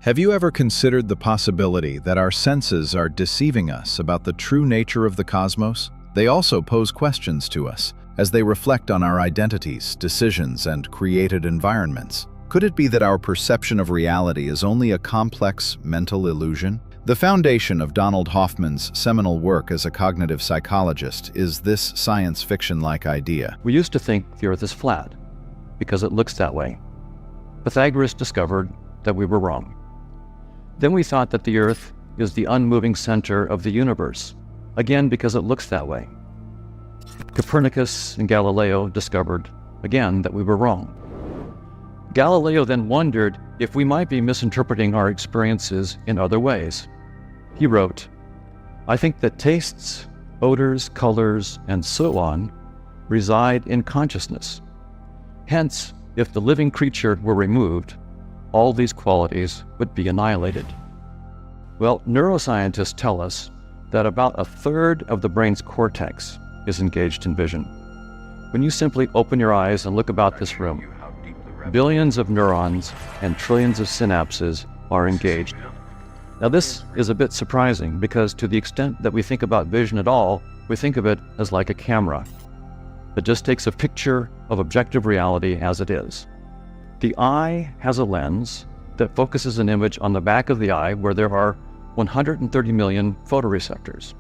Have you ever considered the possibility that our senses are deceiving us about the true nature of the cosmos? They also pose questions to us, as they reflect on our identities, decisions, and created environments. Could it be that our perception of reality is only a complex mental illusion? The foundation of Donald Hoffman's seminal work as a cognitive psychologist is this science fiction-like idea. We used to think the Earth is flat because it looks that way. Pythagoras discovered that we were wrong. Then we thought that the Earth is the unmoving center of the universe, again because it looks that way. Copernicus and Galileo discovered, again, that we were wrong. Galileo then wondered if we might be misinterpreting our experiences in other ways. He wrote, "I think that tastes, odors, colors, and so on reside in consciousness. Hence, if the living creature were removed, all these qualities would be annihilated." Well, neuroscientists tell us that about a third of the brain's cortex is engaged in vision. When you simply open your eyes and look about this room, billions of neurons and trillions of synapses are engaged. Now this is a bit surprising because to the extent that we think about vision at all, we think of it as like a camera that just takes a picture of objective reality as it is. The eye has a lens that focuses an image on the back of the eye where there are 130 million photoreceptors.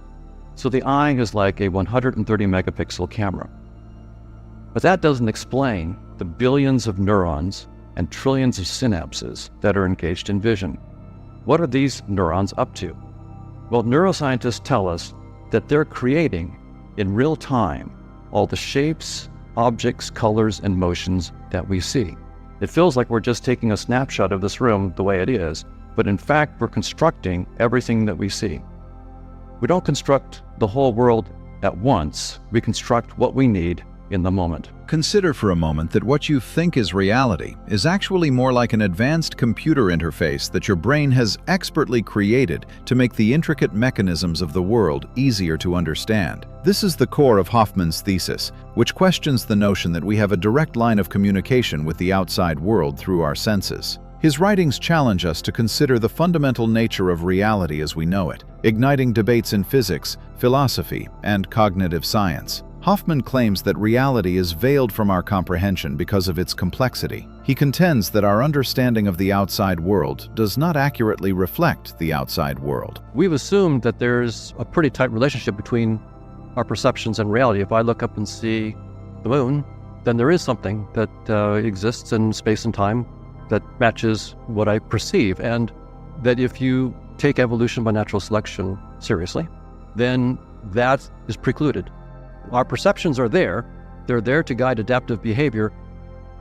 So the eye is like a 130 megapixel camera. But that doesn't explain the billions of neurons and trillions of synapses that are engaged in vision. What are these neurons up to? Well, neuroscientists tell us that they're creating in real time all the shapes, objects, colors, and motions that we see. It feels like we're just taking a snapshot of this room the way it is, but in fact, we're constructing everything that we see. We don't construct the whole world at once. We construct what we need in the moment. Consider for a moment that what you think is reality is actually more like an advanced computer interface that your brain has expertly created to make the intricate mechanisms of the world easier to understand. This is the core of Hoffman's thesis, which questions the notion that we have a direct line of communication with the outside world through our senses. His writings challenge us to consider the fundamental nature of reality as we know it, igniting debates in physics, philosophy, and cognitive science. Hoffman claims that reality is veiled from our comprehension because of its complexity. He contends that our understanding of the outside world does not accurately reflect the outside world. We've assumed that there's a pretty tight relationship between our perceptions and reality. If I look up and see the moon, then there is something that exists in space and time that matches what I perceive, and that if you take evolution by natural selection seriously, then that is precluded. Our perceptions are there. They're there to guide adaptive behavior,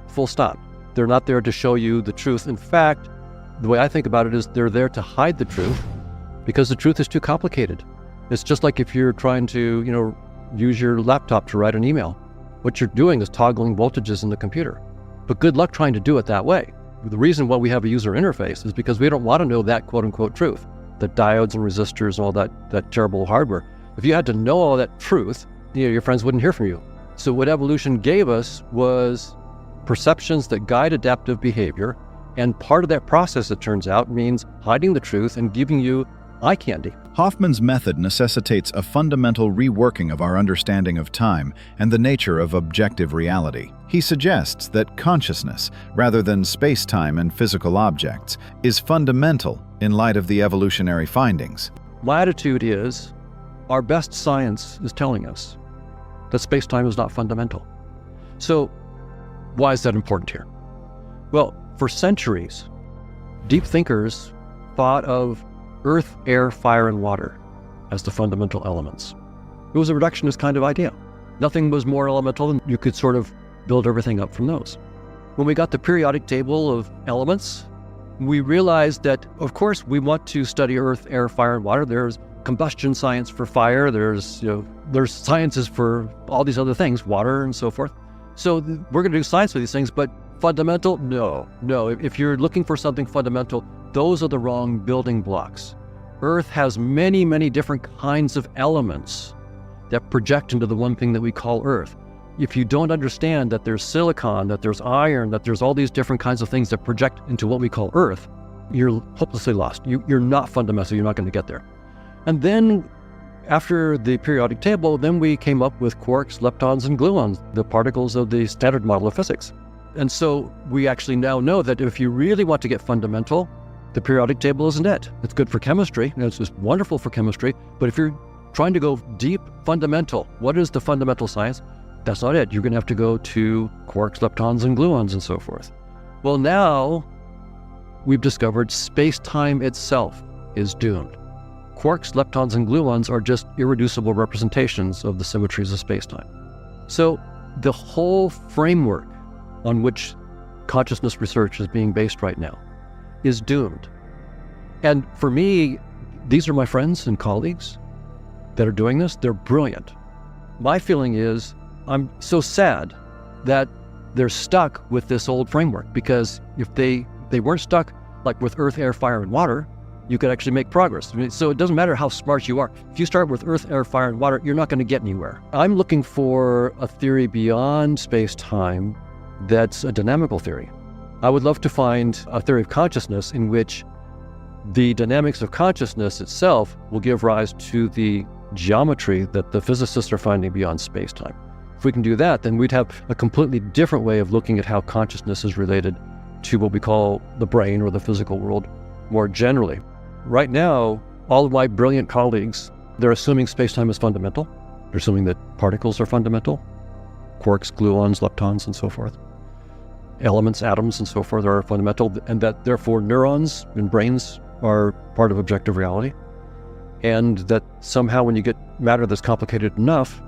full stop. They're not there to show you the truth. In fact, the way I think about it is they're there to hide the truth because the truth is too complicated. It's just like if you're trying to, use your laptop to write an email. What you're doing is toggling voltages in the computer. But good luck trying to do it that way. The reason why we have a user interface is because we don't want to know that quote-unquote truth, the diodes and resistors and all that terrible hardware. If you had to know all that truth, your friends wouldn't hear from you. So what evolution gave us was perceptions that guide adaptive behavior, and part of that process, it turns out, means hiding the truth and giving you eye candy. Hoffman's method necessitates a fundamental reworking of our understanding of time and the nature of objective reality. He suggests that consciousness, rather than space-time and physical objects, is fundamental in light of the evolutionary findings. My attitude is, our best science is telling us that space-time is not fundamental. So why is that important here? Well, for centuries, deep thinkers thought of earth, air, fire, and water as the fundamental elements. It was a reductionist kind of idea. Nothing was more elemental than you could sort of build everything up from those. When we got the periodic table of elements, we realized that, of course, we want to study earth, air, fire, and water. There's combustion science for fire. There's sciences for all these other things, water and so forth. So we're going to do science for these things, but fundamental? No. If you're looking for something fundamental, those are the wrong building blocks. Earth has many, many different kinds of elements that project into the one thing that we call Earth. If you don't understand that there's silicon, that there's iron, that there's all these different kinds of things that project into what we call Earth, you're hopelessly lost. You're not fundamental. You're not going to get there. And then after the periodic table, then we came up with quarks, leptons, and gluons, the particles of the standard model of physics. And so we actually now know that if you really want to get fundamental, the periodic table isn't it. It's good for chemistry, and it's just wonderful for chemistry. But if you're trying to go deep fundamental, what is the fundamental science? That's not it. You're going to have to go to quarks, leptons, and gluons, and so forth. Well, now we've discovered space-time itself is doomed. Quarks, leptons, and gluons are just irreducible representations of the symmetries of space-time. So the whole framework on which consciousness research is being based right now is doomed. And for me, these are my friends and colleagues that are doing this. They're brilliant. My feeling is I'm so sad that they're stuck with this old framework, because if they weren't stuck like with earth, air, fire, and water, you could actually make progress. So it doesn't matter how smart you are. If you start with earth, air, fire, and water, you're not going to get anywhere. I'm looking for a theory beyond space-time that's a dynamical theory. I would love to find a theory of consciousness in which the dynamics of consciousness itself will give rise to the geometry that the physicists are finding beyond space-time. If we can do that, then we'd have a completely different way of looking at how consciousness is related to what we call the brain or the physical world more generally. Right now, all of my brilliant colleagues, they're assuming space-time is fundamental. They're assuming that particles are fundamental. Quarks, gluons, leptons, and so forth. Elements, atoms, and so forth are fundamental, and that therefore neurons and brains are part of objective reality. And that somehow when you get matter that's complicated enough,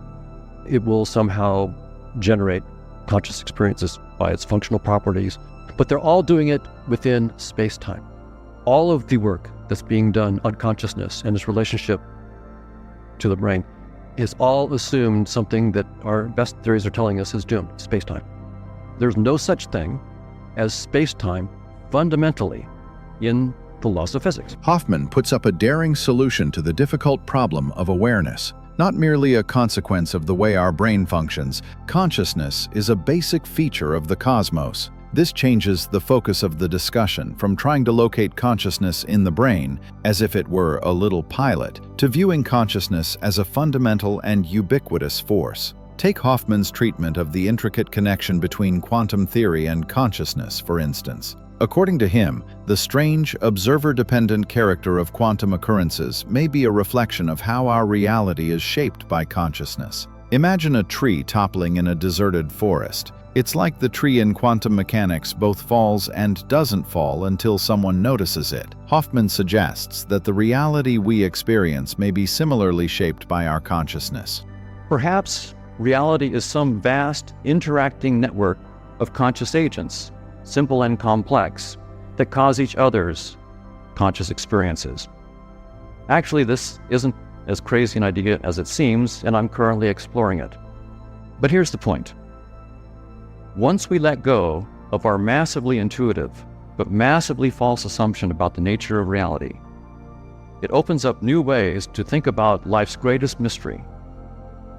it will somehow generate conscious experiences by its functional properties. But they're all doing it within space-time. All of the work that's being done on consciousness and its relationship to the brain is all assumed something that our best theories are telling us is doomed, space-time. There's no such thing as space-time fundamentally in the laws of physics. Hoffman puts up a daring solution to the difficult problem of awareness. Not merely a consequence of the way our brain functions, consciousness is a basic feature of the cosmos. This changes the focus of the discussion from trying to locate consciousness in the brain, as if it were a little pilot, to viewing consciousness as a fundamental and ubiquitous force. Take Hoffman's treatment of the intricate connection between quantum theory and consciousness, for instance. According to him, the strange, observer-dependent character of quantum occurrences may be a reflection of how our reality is shaped by consciousness. Imagine a tree toppling in a deserted forest. It's like the tree in quantum mechanics both falls and doesn't fall until someone notices it. Hoffman suggests that the reality we experience may be similarly shaped by our consciousness. Perhaps reality is some vast interacting network of conscious agents, simple and complex, that cause each other's conscious experiences. Actually, this isn't as crazy an idea as it seems, and I'm currently exploring it. But here's the point. Once we let go of our massively intuitive, but massively false assumption about the nature of reality, it opens up new ways to think about life's greatest mystery.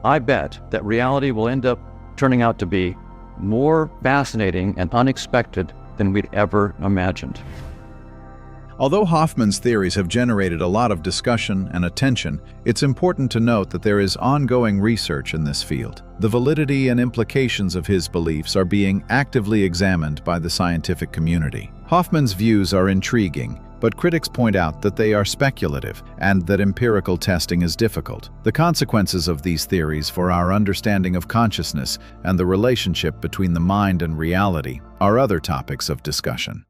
I bet that reality will end up turning out to be more fascinating and unexpected than we'd ever imagined. Although Hoffman's theories have generated a lot of discussion and attention, it's important to note that there is ongoing research in this field. The validity and implications of his beliefs are being actively examined by the scientific community. Hoffman's views are intriguing, but critics point out that they are speculative and that empirical testing is difficult. The consequences of these theories for our understanding of consciousness and the relationship between the mind and reality are other topics of discussion.